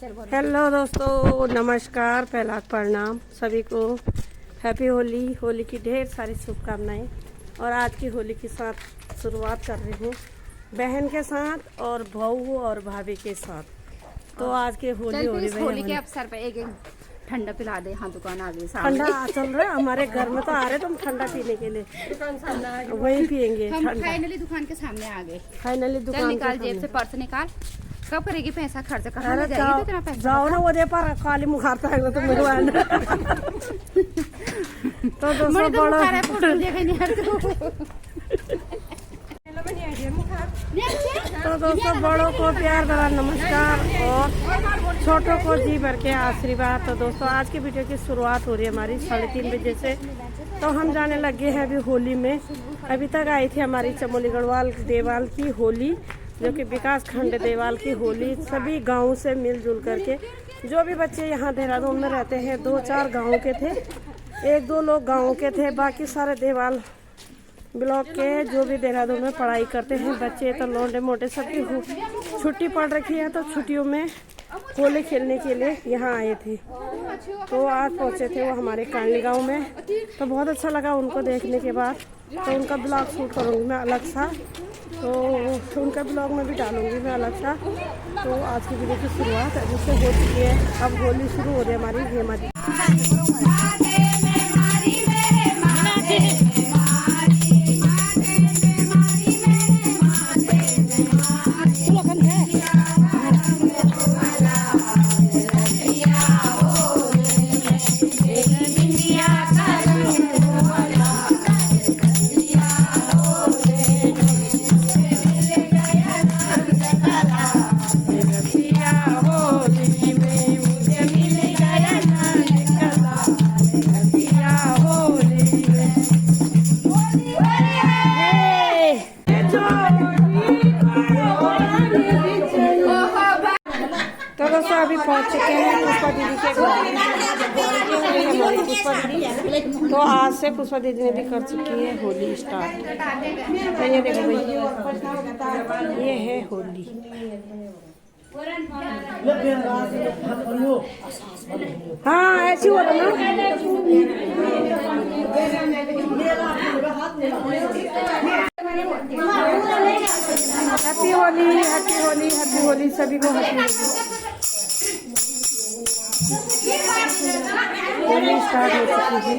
Hello दोस्तों, नमस्कार, पहला प्रणाम सभी को। हैप्पी होली। होली की ढेर सारी शुभकामनाएं। और आज की होली के साथ शुरुआत कर रही हूँ बहन के साथ और बहू और भाभी के साथ। तो आज के होली होली के अवसर पे एक ठंडा पिला दे। हाँ, दुकान आ गई, ठंडा चल रहा है हमारे घर में। तो आ रहे तुम ठंडा पीने के लिए, वही पियेंगे। हम फाइनली दुकान के सामने आ गए। फाइनली दुकान निकाल, जेब से पर्स निकाल। कब करेगी पैसा खर्च? कहाँ अरे जाएगी इतना पैसा? जाओ ना, वो दे पर काली मुखारता है तो मेरे तो दोस्तों बड़ों को प्यार भरा नमस्कार और छोटों को जी भर के आशीर्वाद। तो दोस्तों आज की वीडियो की शुरुआत हो रही है हमारी 3:30 बजे से। तो हम जाने लगे हैं अभी होली में। अभी तक आई थी हमारी चमोली गढ़वाल देवाल की होली, जो कि विकास खंड देवाल की होली। सभी गाँव से मिलजुल करके, जो भी बच्चे यहाँ देहरादून में रहते हैं, 2-4 गाँव के थे, 1-2 लोग गाँव के थे, बाकी सारे देवाल ब्लॉक के जो भी देहरादून में पढ़ाई करते हैं बच्चे। तो लौंडे मोटे सबकी छुट्टी पड़ रखी है, तो छुट्टियों में होली खेलने के लिए यहाँ आए थे। तो आज पहुँचे थे वो हमारे कांडली गाँव में। तो बहुत अच्छा लगा उनको देखने के बाद। तो उनका ब्लॉग शूट करूँगी मैं अलग सा, तो उनका ब्लॉग में भी डालूंगी मैं अलग सा। तो आज की वीडियो की शुरुआत अभी से हो चुकी है। अब होली शुरू हो रही है हमारी हेमा जी। तो दोस्तों अभी पहुंच चुके हैं पुष्पा दीदी के घर। पुष्पा दीदी तो आज से पुष्पा दीदी ने भी कर चुकी है होली स्टार्ट। तो ये देखो भाई, ये है होली। हाँ ऐसी हो रहा ना। Happy Holi, happy Holi, happy Holi सभी को। हैप्पी होली स्टार्ट हो चुकी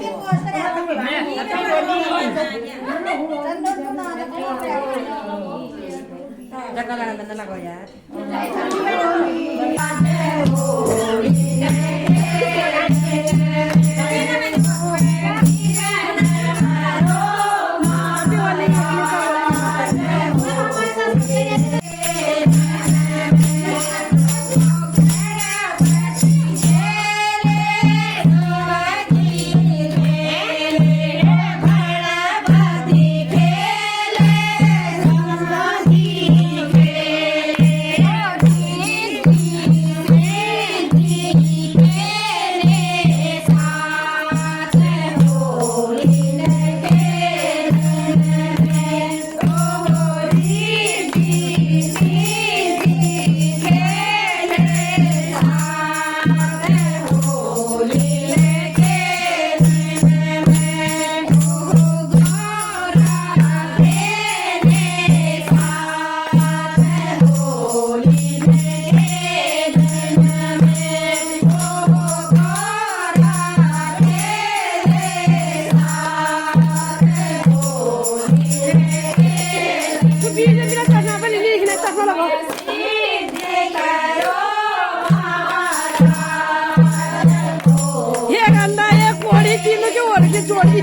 जोड़ी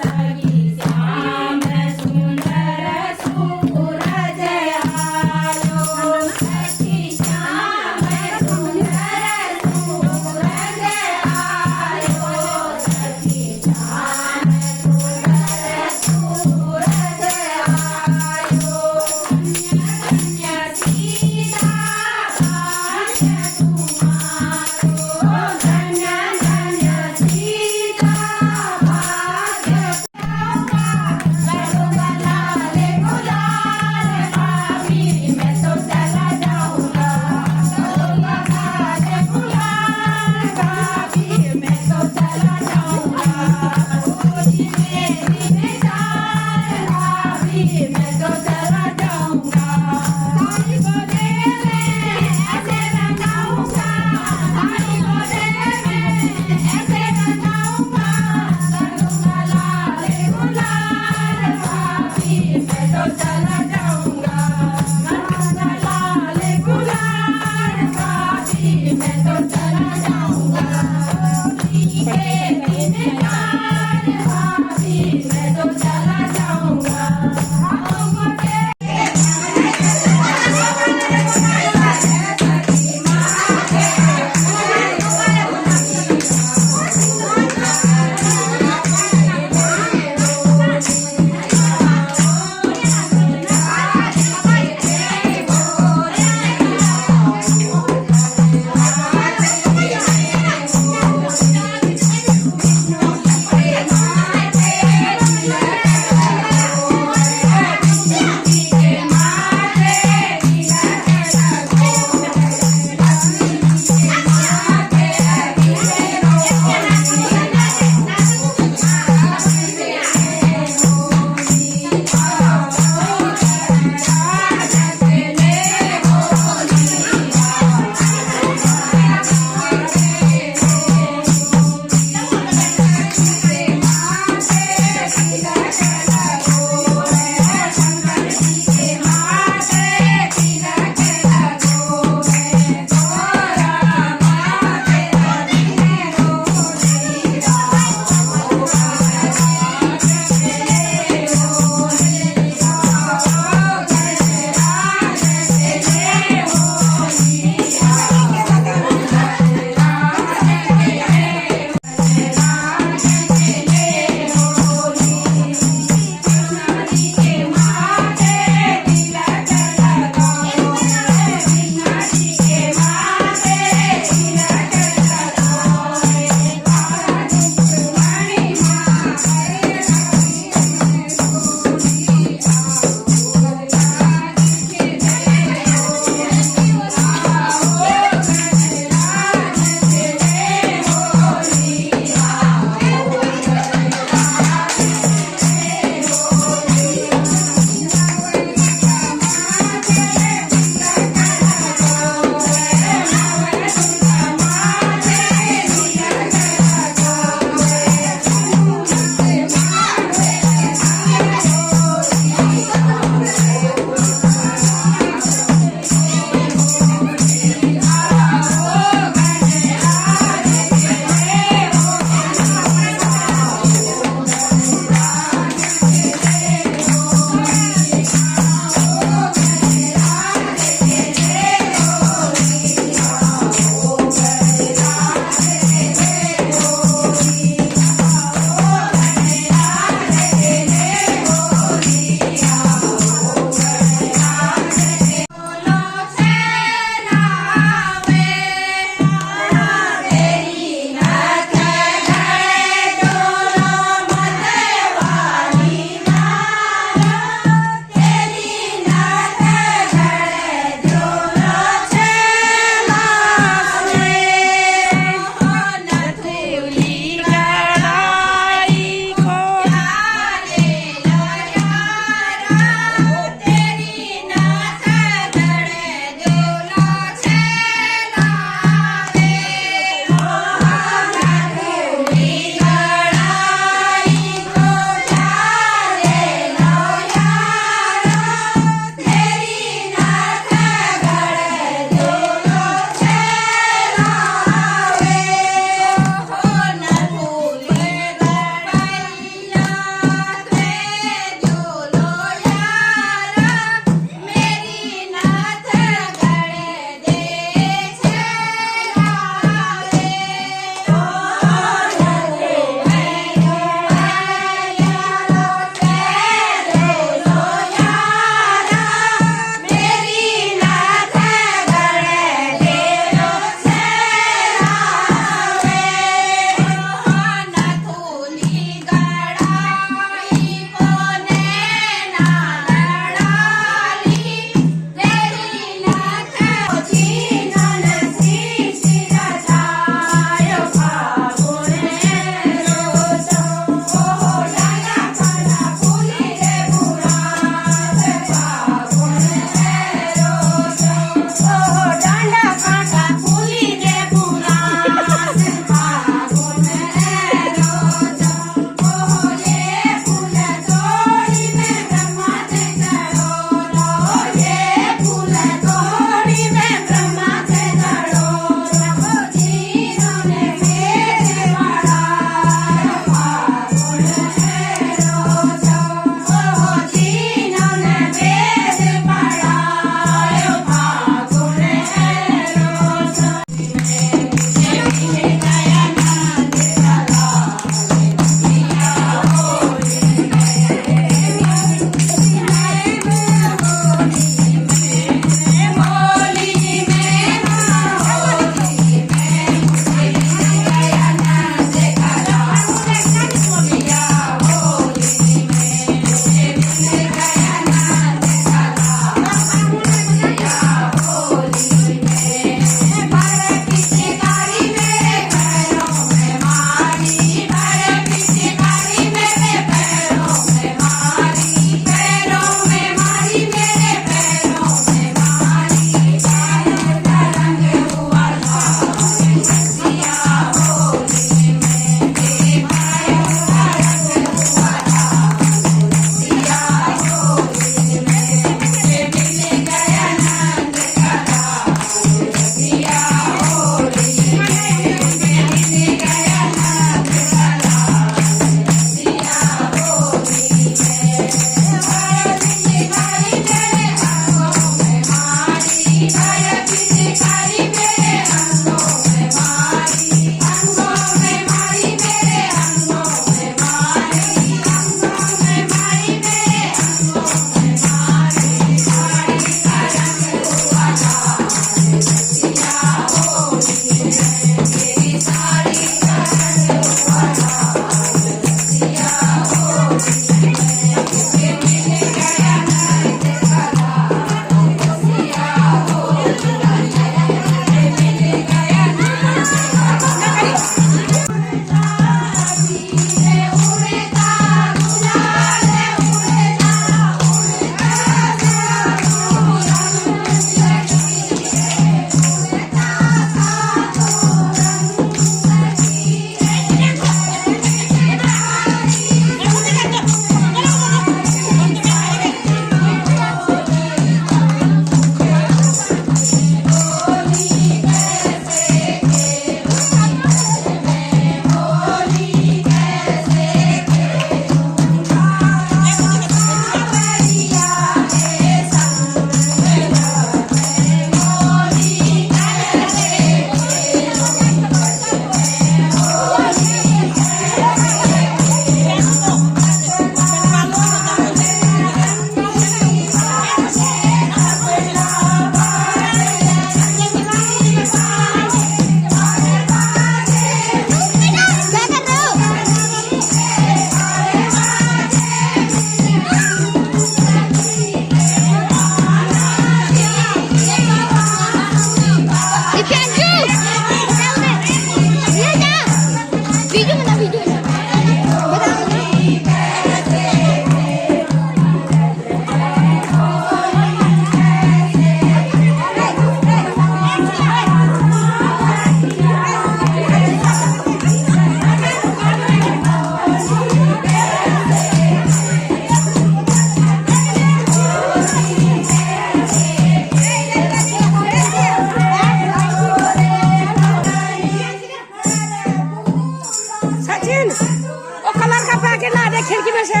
कलर का पैकेट ला दे खिड़की में से,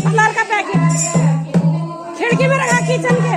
कलर का पैकेट खिड़की में रखा किचन के।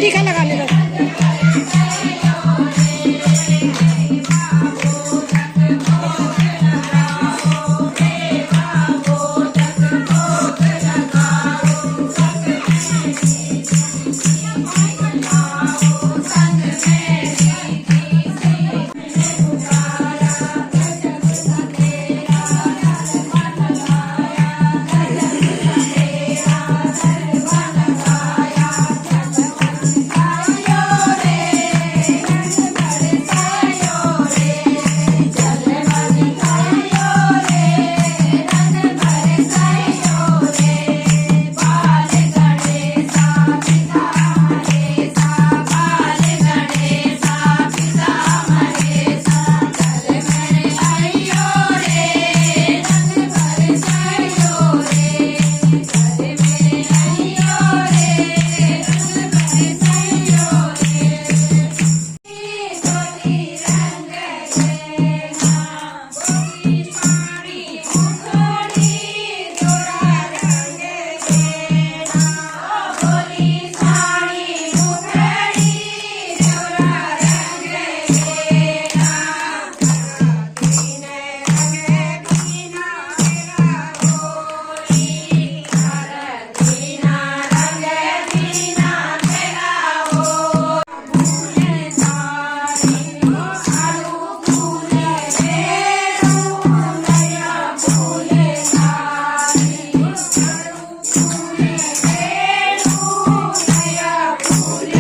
टीका लगा ले बस।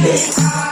Yeah.